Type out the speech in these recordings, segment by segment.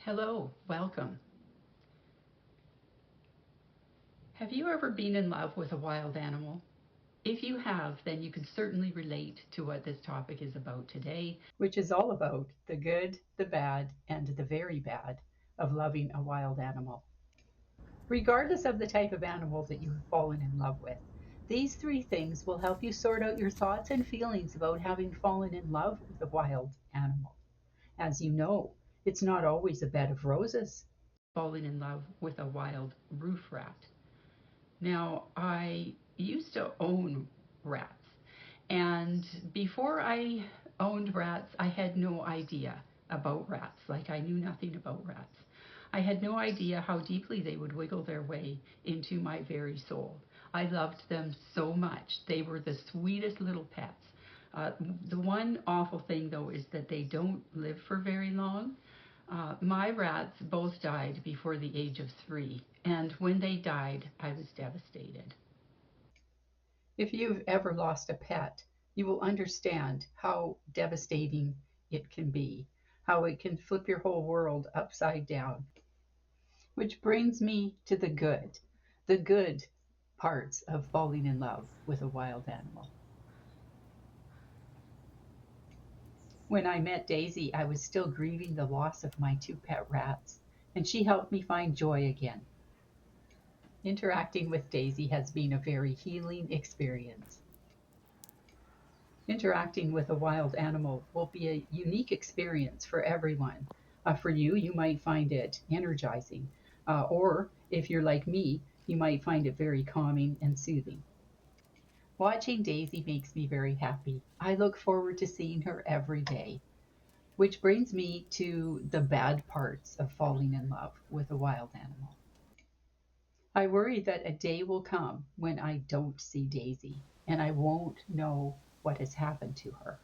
Hello, welcome. Have you ever been in love with a wild animal? If you have, then you can certainly relate to what this topic is about today, which is all about the good, the bad, and the very bad of loving a wild animal. Regardless of the type of animal that you have fallen in love with, these three things will help you sort out your thoughts and feelings about having fallen in love with a wild animal. As you know, it's not always a bed of roses. Falling in love with a wild roof rat. Now, I used to own rats, and before I owned rats, I had no idea about rats. Like, I knew nothing about rats. I had no idea how deeply they would wiggle their way into my very soul. I loved them so much. They were the sweetest little pets. The one awful thing, though, is that they don't live for very long. My rats both died before the age of 3, and when they died, I was devastated. If you've ever lost a pet, you will understand how devastating it can be, how it can flip your whole world upside down. Which brings me to the good parts of falling in love with a wild animal. When I met Daisy, I was still grieving the loss of my 2 pet rats, and she helped me find joy again. Interacting with Daisy has been a very healing experience. Interacting with a wild animal will be a unique experience for everyone. For you, you might find it energizing, or if you're like me, you might find it very calming and soothing. Watching Daisy makes me very happy. I look forward to seeing her every day. Which brings me to the bad parts of falling in love with a wild animal. I worry that a day will come when I don't see Daisy and I won't know what has happened to her.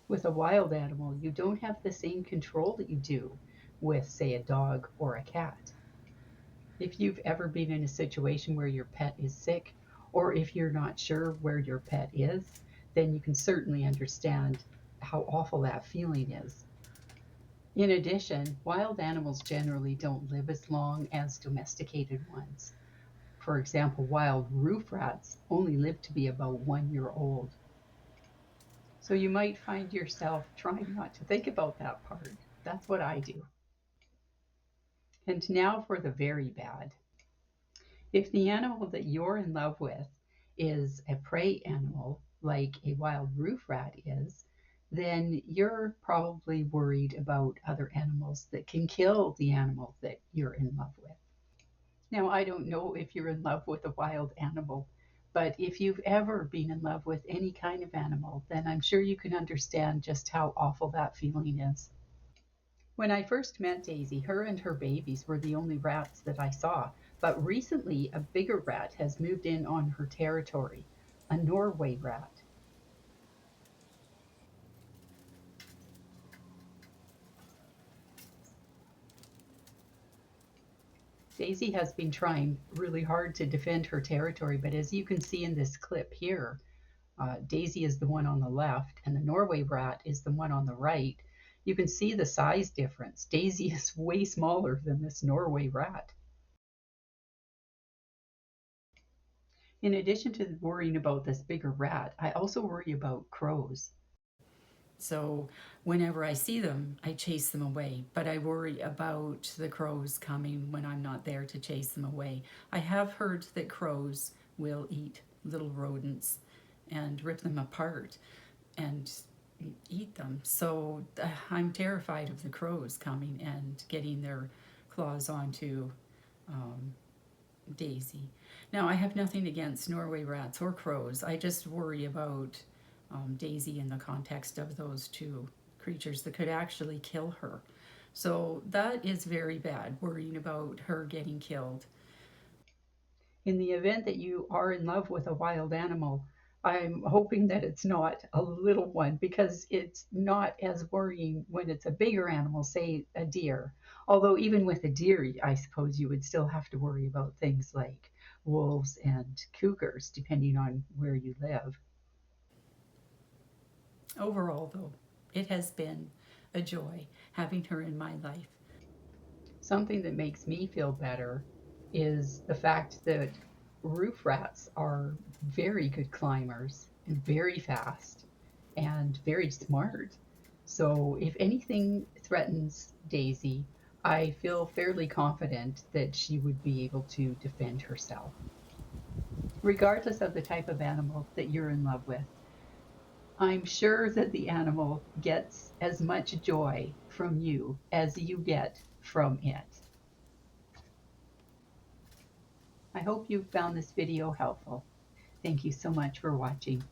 With a wild animal, you don't have the same control that you do with, say, a dog or a cat. If you've ever been in a situation where your pet is sick, or if you're not sure where your pet is, then you can certainly understand how awful that feeling is. In addition, wild animals generally don't live as long as domesticated ones. For example, wild roof rats only live to be about 1 year old. So you might find yourself trying not to think about that part. That's what I do. And now for the very bad. If the animal that you're in love with is a prey animal, like a wild roof rat is, then you're probably worried about other animals that can kill the animal that you're in love with. Now, I don't know if you're in love with a wild animal, but if you've ever been in love with any kind of animal, then I'm sure you can understand just how awful that feeling is. When I first met Daisy, her and her babies were the only rats that I saw, but recently a bigger rat has moved in on her territory, a Norway rat. Daisy has been trying really hard to defend her territory, but as you can see in this clip here, Daisy is the one on the left and the Norway rat is the one on the right. You can see the size difference. Daisy is way smaller than this Norway rat. In addition to worrying about this bigger rat, I also worry about crows. So whenever I see them, I chase them away. But I worry about the crows coming when I'm not there to chase them away. I have heard that crows will eat little rodents and rip them apart and eat them. So I'm terrified of the crows coming and getting their claws onto um, Daisy. Now, I have nothing against Norway rats or crows. I just worry about Daisy in the context of those two creatures that could actually kill her. So that is very bad, worrying about her getting killed. In the event that you are in love with a wild animal, I'm hoping that it's not a little one because it's not as worrying when it's a bigger animal, say a deer. Although, even with a deer, I suppose you would still have to worry about things like wolves and cougars, depending on where you live. Overall, though, it has been a joy having her in my life. Something that makes me feel better is the fact that roof rats are very good climbers and very fast and very smart. So if anything threatens Daisy, I feel fairly confident that she would be able to defend herself. Regardless of the type of animal that you're in love with, I'm sure that the animal gets as much joy from you as you get from it. I hope you found this video helpful. Thank you so much for watching.